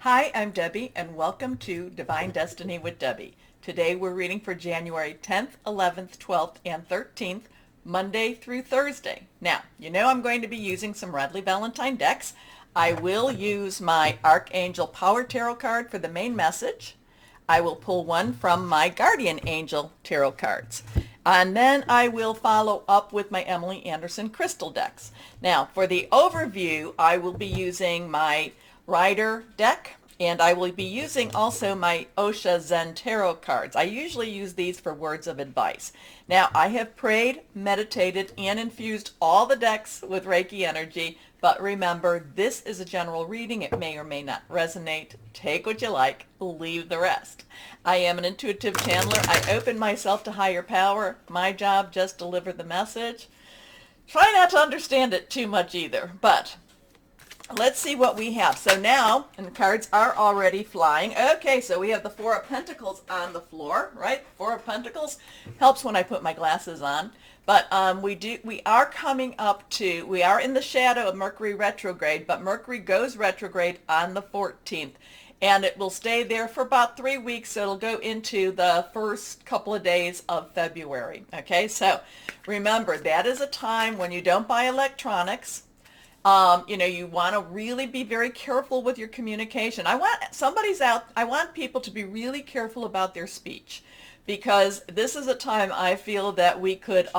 Hi, I'm Debbie, and welcome to Divine Destiny with Debbie. Today we're reading for January 10th, 11th, 12th, and 13th, Monday through Thursday. Now, you know I'm going to be using some Radley Valentine decks. I will use my Archangel Power Tarot card for the main message. I will pull one from my Guardian Angel Tarot cards. And then I will follow up with my Emily Anderson crystal decks. Now, for the overview, I will be using my Ryder deck, and I will be using also my Osha Zen Tarot cards. I usually use these for words of advice. Now, I have prayed, meditated, and infused all the decks with Reiki energy, but remember, this is a general reading. It may or may not resonate. Take what you like, leave the rest. I am an intuitive channeler. I open myself to higher power. My job, just deliver the message. Try not to understand it too much either, but let's see what we have. So now, and the cards are already flying. Okay, so we have the Four of Pentacles on the floor, right? Four of Pentacles helps when I put my glasses on. But we are coming up to, we are in the shadow of Mercury retrograde, but Mercury goes retrograde on the 14th. And it will stay there for about 3 weeks. So it'll go into the first couple of days of February. Okay, so remember, that is a time when you don't buy electronics. You want to really be very careful with your communication. I want people to be really careful about their speech, because this is a time I feel that we could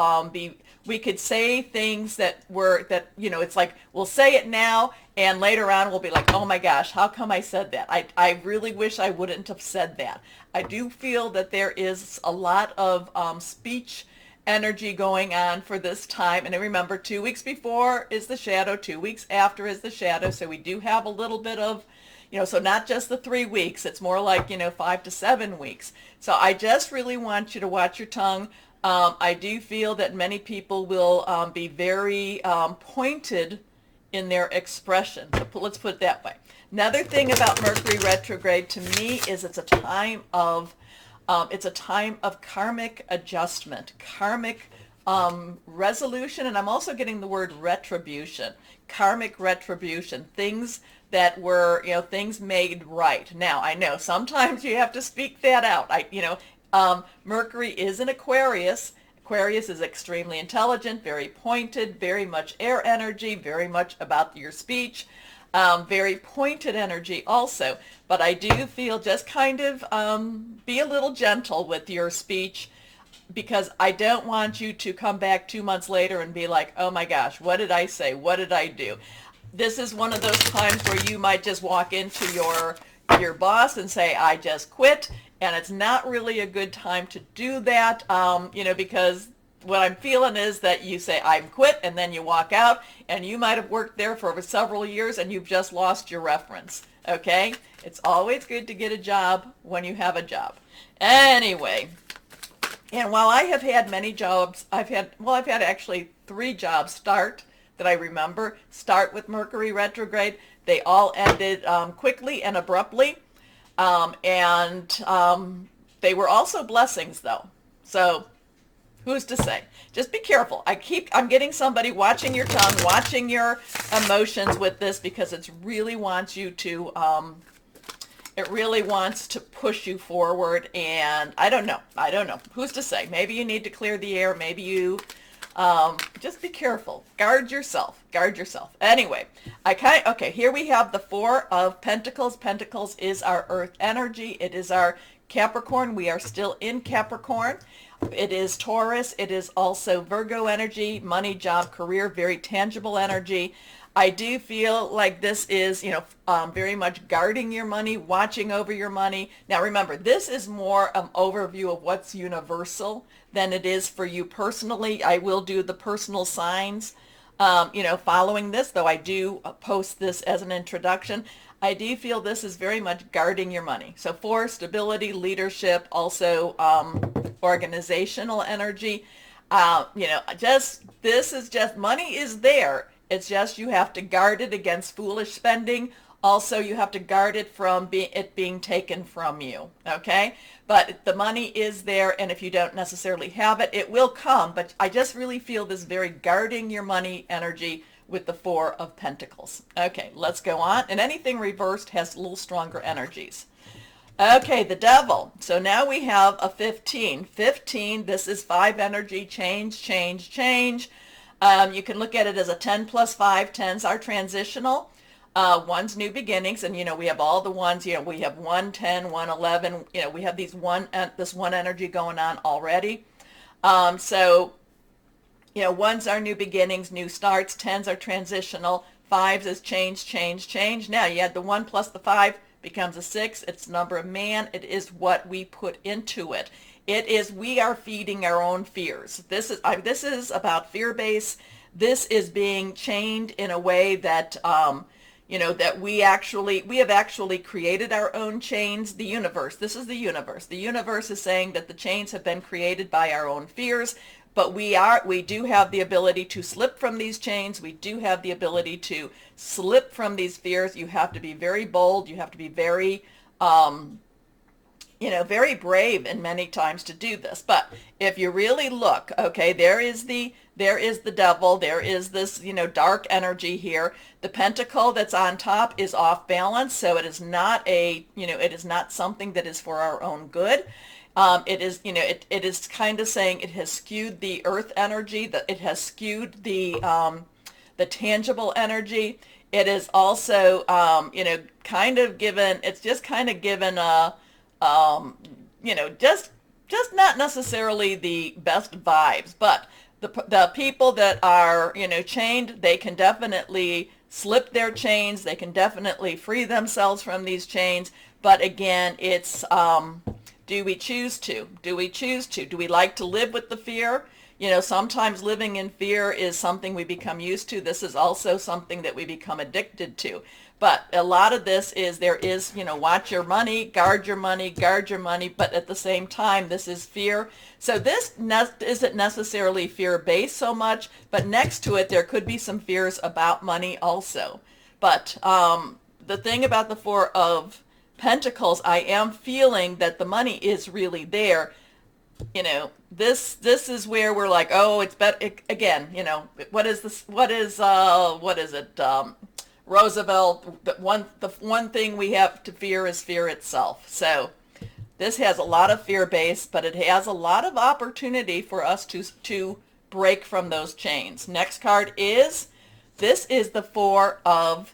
say things it's like we'll say it now and later on we'll be like, oh my gosh, how come I said that? I really wish I wouldn't have said that. I do feel that there is a lot of speech energy going on for this time. And remember, 2 weeks before is the shadow, 2 weeks after is the shadow. So we do have a little bit of, so not just the 3 weeks, it's more like, 5 to 7 weeks. So I just really want you to watch your tongue. I do feel that many people will be very pointed in their expression. So let's put it that way. Another thing about Mercury retrograde to me is it's a time of karmic adjustment, karmic resolution, and I'm also getting the word retribution, karmic retribution, things that were, things made right. Now, I know sometimes you have to speak that out. Mercury is in Aquarius. Aquarius is extremely intelligent, very pointed, very much air energy, very much about your speech. Very pointed energy also, but I do feel just kind of be a little gentle with your speech, because I don't want you to come back 2 months later and be like, oh my gosh, what did I say? What did I do? This is one of those times where you might just walk into your boss and say, I just quit, and it's not really a good time to do that, because what I'm feeling is that you say, I'm quit, and then you walk out, and you might have worked there for several years, and you've just lost your reference, okay? It's always good to get a job when you have a job. Anyway, and while I have had many jobs, I've had actually 3 jobs start that I remember, start with Mercury retrograde. They all ended quickly and abruptly, and they were also blessings, though. So who's to say? Just be careful. I'm getting somebody watching your tongue, watching your emotions with this, because it really wants to push you forward. And I don't know. Who's to say? Maybe you need to clear the air. Maybe you, just be careful. Guard yourself. Anyway, okay, here we have the Four of Pentacles. Pentacles is our earth energy. It is our Capricorn. We are still in Capricorn. It is Taurus. It is also Virgo energy, money, job, career, very tangible energy. I do feel like this is, very much guarding your money, watching over your money. Now remember, this is more an overview of what's universal than it is for you personally. I will do the personal signs, following this, though I do post this as an introduction. I do feel this is very much guarding your money. So for stability, leadership, also organizational energy, this is just, money is there. It's just you have to guard it against foolish spending. Also, you have to guard it from it being taken from you, okay? But the money is there, and if you don't necessarily have it, it will come. But I just really feel this very guarding your money energy with the Four of Pentacles. Okay, let's go on. And anything reversed has a little stronger energies. Okay, the Devil. So now we have a 15. 15, this is 5 energy, change, change, change. You can look at it as a 10 plus 5. 10s are transitional. One's new beginnings, and we have all the ones, we have 1, 10, 1, 11, we have this one energy going on already. So ones are new beginnings, new starts, 10s are transitional, 5s is change, change, change. Now you add the 1 plus the 5 becomes a 6. It's the number of man. It is what we put into it. It is, we are feeding our own fears. This is about fear base. This is being chained in a way that that we have actually created our own chains. The universe, this is the universe. The universe is saying that the chains have been created by our own fears, but we do have the ability to slip from these chains. We do have the ability to slip from these fears. You have to be very bold. You have to be very, very brave in many times to do this. But if you really look, okay, there is the Devil. There is this, dark energy here. The Pentacle that's on top is off balance, so it is not it is not something that is for our own good. It is, it is kind of saying it has skewed the earth energy, that it has skewed the tangible energy. It is also, kind of given, it's just kind of given a, just not necessarily the best vibes, but the people that are, chained, they can definitely slip their chains. They can definitely free themselves from these chains. But again, it's, do we choose to? Do we choose to? Do we like to live with the fear? Sometimes living in fear is something we become used to. This is also something that we become addicted to. But a lot of this is, watch your money, guard your money, but at the same time, this is fear. So this isn't necessarily fear-based so much, but next to it, there could be some fears about money also. But the thing about the Four of Pentacles, I am feeling that the money is really there. This is where we're like, oh, it's better again. What is this? What is it? Roosevelt. The one thing we have to fear is fear itself. So this has a lot of fear base, but it has a lot of opportunity for us to break from those chains. Next card is, this is the Four of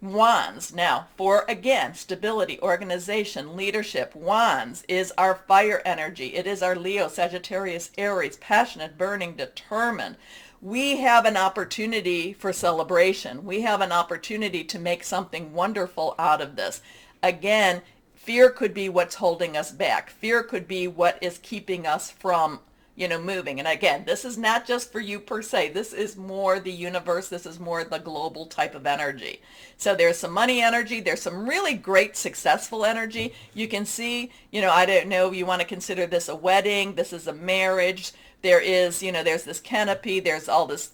Wands. Now, for, again, stability, organization, leadership. Wands is our fire energy. It is our Leo, Sagittarius, Aries, passionate, burning, determined. We have an opportunity for celebration. We have an opportunity to make something wonderful out of this. Again, fear could be what's holding us back. Fear could be what is keeping us from moving. And again, this is not just for you per se. This is more the universe. This is more the global type of energy. So there's some money energy. There's some really great successful energy. You can see, I don't know, you want to consider this a wedding. This is a marriage. There is, there's this canopy. There's all this,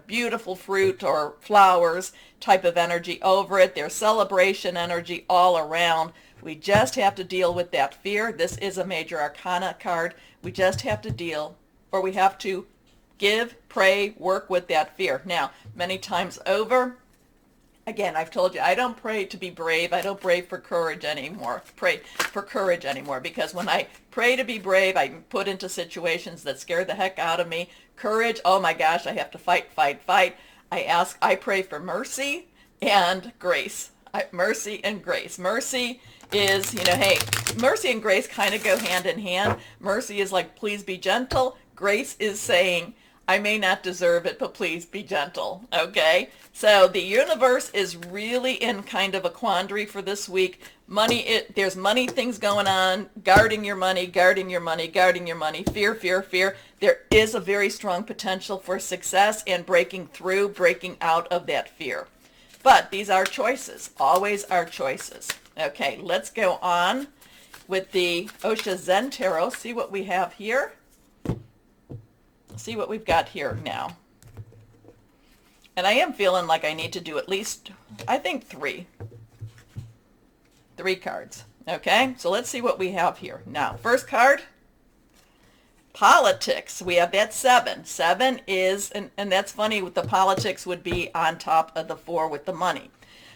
beautiful fruit or flowers type of energy over it. There's celebration energy all around. We just have to deal with that fear. This is a major arcana card. We just have to deal, or we have to give, pray, work with that fear. Now, many times over, again, I've told you, I don't pray to be brave. I don't pray for courage anymore. Because when I pray to be brave, I'm put into situations that scare the heck out of me. Courage, oh my gosh, I have to fight. I pray for mercy and grace. Mercy and grace. Mercy is, hey, mercy and grace kind of go hand in hand. Mercy is like, please be gentle. Grace is saying, I may not deserve it, but please be gentle. Okay? So the universe is really in kind of a quandary for this week. There's money things going on, guarding your money. Fear. There is a very strong potential for success and breaking out of that fear. But these are choices, always are choices. Okay, let's go on with the Osha Zen Tarot. See what we have here. See what we've got here now. And I am feeling like I need to do at least, I think, three cards. Okay, so let's see what we have here. Now, first card, Politics, we have that 7. 7 is, and that's funny, with the politics would be on top of the 4 with the money.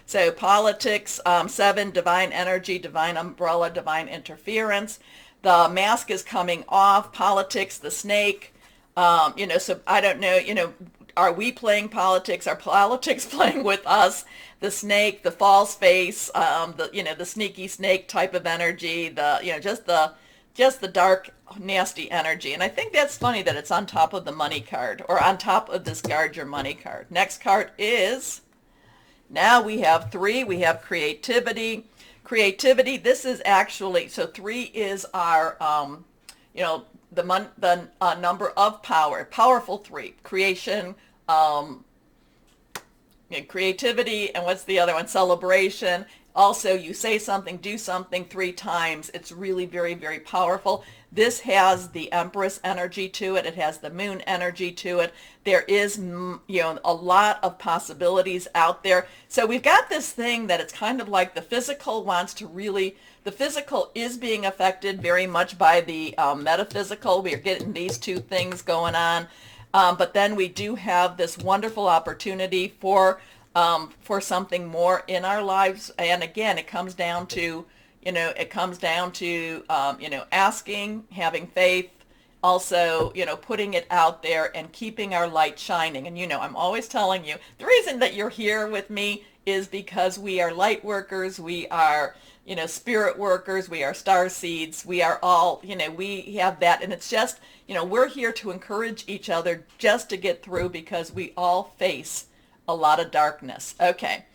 So politics, 7, divine energy, divine umbrella, divine interference. The mask is coming off. Politics, the snake. So I don't know, are we playing politics? Are politics playing with us? The snake, the false face, the sneaky snake type of energy, just the dark, nasty energy. And I think that's funny that it's on top of the money card, or on top of this guard your money card. Next card is, now we have 3. We have creativity. Creativity, this is actually, so 3 is our, the number of power, powerful 3. Creation, creativity, and what's the other one? Celebration. Also, you say something, do something 3 times. It's really very, very powerful. This has the Empress energy to it. It has the Moon energy to it. There is, a lot of possibilities out there. So we've got this thing that it's kind of like the physical wants to really, the physical is being affected very much by the metaphysical. We're getting these 2 things going on. But then we do have this wonderful opportunity for something more in our lives. And again, it comes down to, asking, having faith, also, putting it out there and keeping our light shining. And, I'm always telling you, the reason that you're here with me is because we are light workers. We are, spirit workers. We are star seeds. We are all, we have that. And it's just, we're here to encourage each other just to get through, because we all face a lot of darkness. Okay,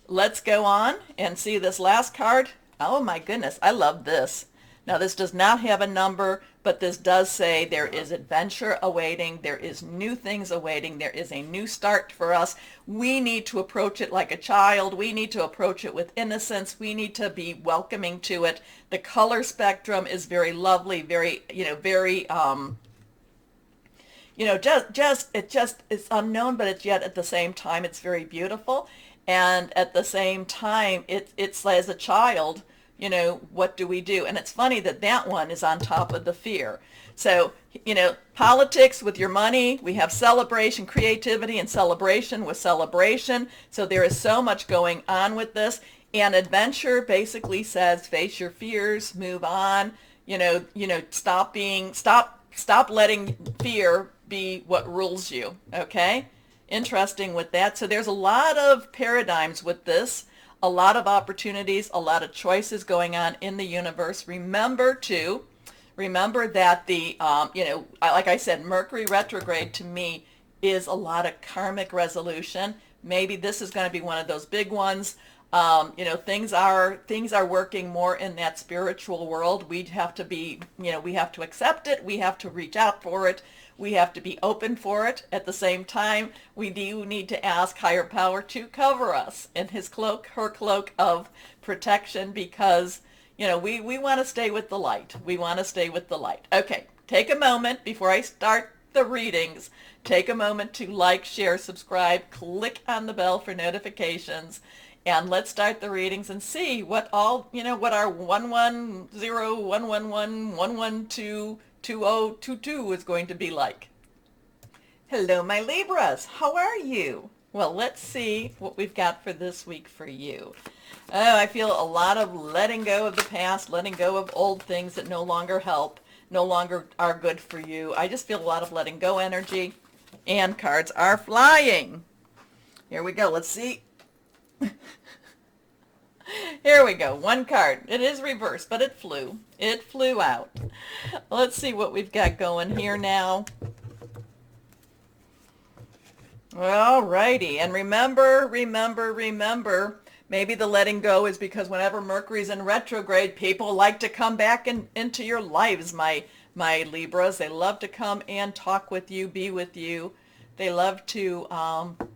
let's go on and see this last card. Oh my goodness, I love this. Now this does not have a number, but this does say there is adventure awaiting. There is new things awaiting. There is a new start for us. We need to approach it like a child. We need to approach it with innocence. We need to be welcoming to it. The color spectrum is very lovely, very, very, it's unknown, but it's yet at the same time, it's very beautiful. And at the same time, it's as a child, what do we do? And it's funny that that one is on top of the fear. So, politics with your money, we have celebration, creativity, and celebration with celebration. So there is so much going on with this. And adventure basically says face your fears, move on, stop letting fear be what rules you. Okay? Interesting with that. So there's a lot of paradigms with this, a lot of opportunities, a lot of choices going on in the universe. Remember that the, like I said, Mercury retrograde to me is a lot of karmic resolution. Maybe this is going to be one of those big ones. Things are working more in that spiritual world. We have to be, we have to accept it. We have to reach out for it. We have to be open for it. At the same time, we do need to ask higher power to cover us in his cloak, her cloak of protection, because, we want to stay with the light. We want to stay with the light. Okay, take a moment before I start the readings. Take a moment to like, share, subscribe, click on the bell for notifications. And let's start the readings and see what all, what our 110, 111, 112, 2022 is going to be like. Hello, my Libras. How are you? Well, let's see what we've got for this week for you. Oh, I feel a lot of letting go of the past, letting go of old things that no longer help, no longer are good for you. I just feel a lot of letting go energy, and cards are flying. Here we go. Let's see. Here we go. One card. It is reversed, but it flew. It flew out. Let's see what we've got going here now. All righty. And remember, maybe the letting go is because whenever Mercury's in retrograde, people like to come back into your lives, my Libras. They love to come and talk with you, be with you. They love to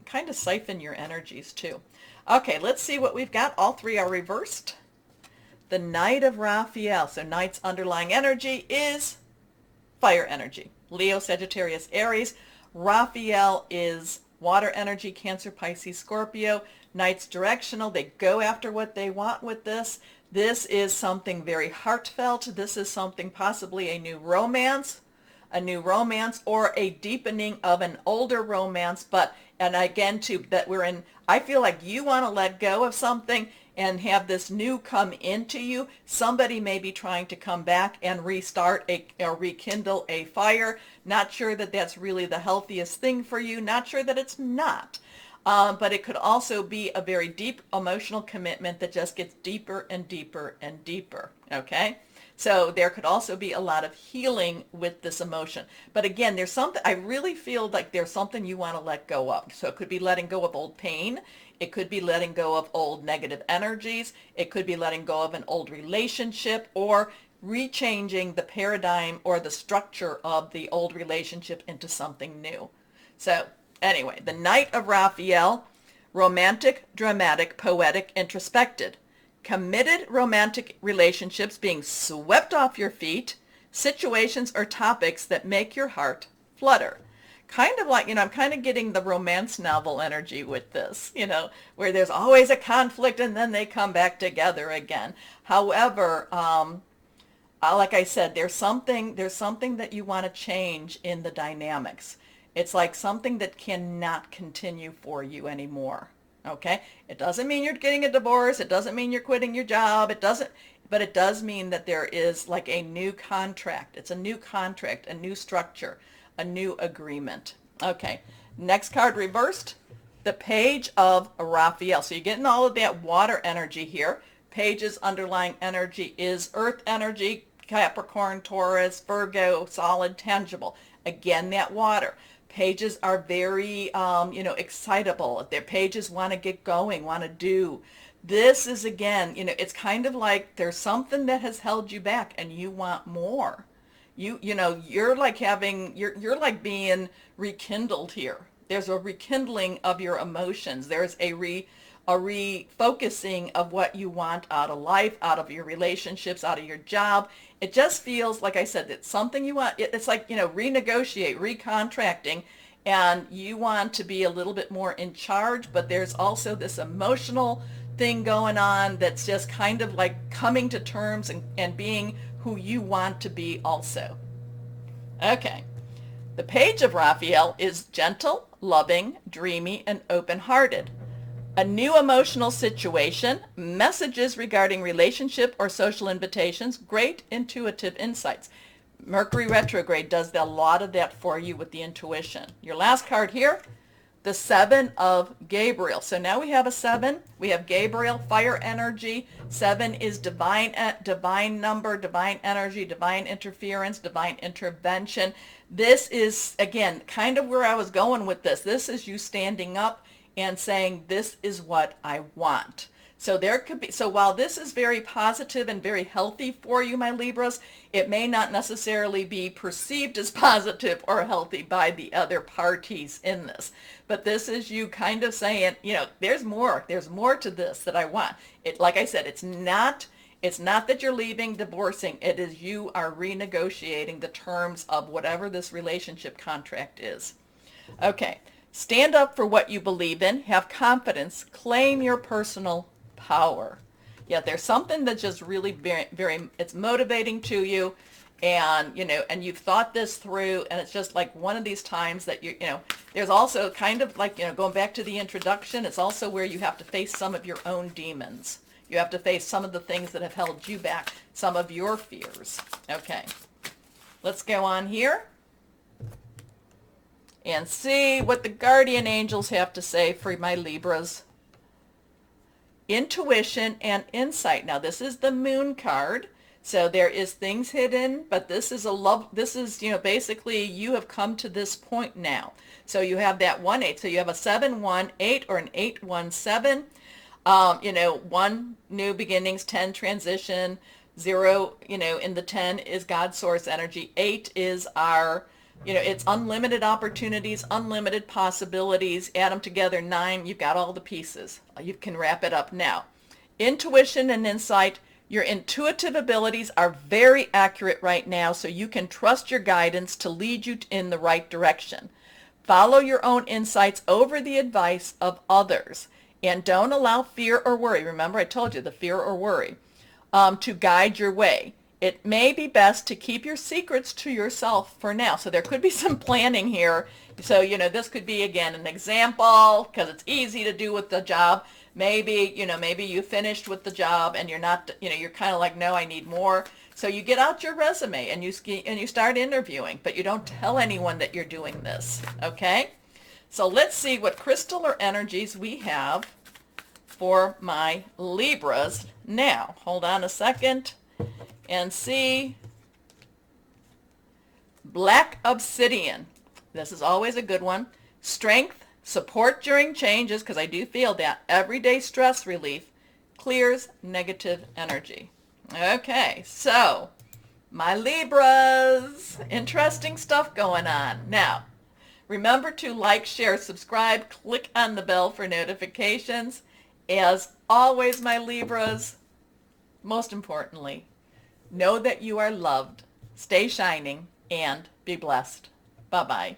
kind of siphon your energies too. Okay, let's see what we've got. All 3 are reversed. The Knight of Raphael. So Knight's underlying energy is fire energy. Leo, Sagittarius, Aries. Raphael is water energy, Cancer, Pisces, Scorpio. Knight's directional. They go after what they want with this. This is something very heartfelt. This is something possibly a new romance. a new romance or a deepening of an older romance. But, and again, too, that we're in, I feel like you want to let go of something and have this new come into you. Somebody may be trying to come back and restart or rekindle a fire. Not sure that that's really the healthiest thing for you. Not sure that it's not. But it could also be a very deep emotional commitment that just gets deeper and deeper and deeper. Okay? So there could also be a lot of healing with this emotion. But again, there's something, I really feel like there's something you want to let go of. So it could be letting go of old pain. It could be letting go of old negative energies. It could be letting go of an old relationship or rechanging the paradigm or the structure of the old relationship into something new. So anyway, the Knight of Raphael, romantic, dramatic, poetic, introspected. Committed romantic relationships being swept off your feet, situations or topics that make your heart flutter. Kind of like, I'm kind of getting the romance novel energy with this, where there's always a conflict and then they come back together again. However, like I said, there's something that you want to change in the dynamics. It's like something that cannot continue for you anymore. Okay? It doesn't mean you're getting a divorce. It doesn't mean you're quitting your job. But it does mean that there is like a new contract. It's a new contract, a new structure, a new agreement. Okay. Next card reversed, the Page of Raphael. So you're getting all of that water energy here. Page's underlying energy is earth energy, Capricorn, Taurus, Virgo, solid, tangible. Again, that water. Pages are very, excitable. Their pages want to get going, want to do. This is, again, it's kind of like there's something that has held you back and you want more. You're like you're like being rekindled here. There's a rekindling of your emotions. There's a refocusing of what you want out of life, out of your relationships, out of your job. It just feels, like I said, it's something you want. It's like, renegotiate, recontracting, and you want to be a little bit more in charge, but there's also this emotional thing going on that's just kind of like coming to terms and being who you want to be also. Okay. The Page of Raphael is gentle, loving, dreamy, and open-hearted. A new emotional situation, messages regarding relationship or social invitations, great intuitive insights. Mercury retrograde does a lot of that for you with the intuition. Your last card here, the Seven of Gabriel. So now we have a 7. We have Gabriel, fire energy. 7 is divine number, divine energy, divine interference, divine intervention. This is, again, kind of where I was going with this. This is you standing up and saying, this is what I want. So there could be, so while this is very positive and very healthy for you, my Libras, it may not necessarily be perceived as positive or healthy by the other parties in this. But this is you kind of saying, there's more to this that I want. It, like I said, it's not that you're leaving, divorcing. It is you are renegotiating the terms of whatever this relationship contract is. Okay. Stand up for what you believe in, have confidence, claim your personal power. Yeah, there's something that's just really very, very, it's motivating to you, and, and you've thought this through, and it's just like one of these times that there's also kind of like, going back to the introduction, it's also where you have to face some of your own demons. You have to face some of the things that have held you back, some of your fears. Okay, let's go on here and see what the guardian angels have to say for my Libras. Intuition and insight. Now this is the Moon card. So there is things hidden, but this is basically you have come to this point now. So you have that 1-8. So you have a 7-1-8 or an 8-1-7. 1 new beginnings, 10 transition, 0, in the 10 is God's source energy. 8 is our it's unlimited opportunities, unlimited possibilities. Add them together, 9, you've got all the pieces. You can wrap it up now. Intuition and insight. Your intuitive abilities are very accurate right now, so you can trust your guidance to lead you in the right direction. Follow your own insights over the advice of others, and don't allow fear or worry. Remember, I told you the fear or worry to guide your way. It may be best to keep your secrets to yourself for now. So there could be some planning here. So, this could be, again, an example because it's easy to do with the job. Maybe, maybe you finished with the job and you're not, you're kind of like, no, I need more. So you get out your resume and you start interviewing, but you don't tell anyone that you're doing this, okay? So let's see what crystal or energies we have for my Libras now. Hold on a second and see. Black obsidian. This is always a good one. Strength, support during changes, because I do feel that. Everyday stress relief, clears negative energy. Okay, so my Libras, interesting stuff going on. Now, remember to like, share, subscribe, click on the bell for notifications. As always, my Libras, most importantly, know that you are loved, stay shining, and be blessed. Bye-bye.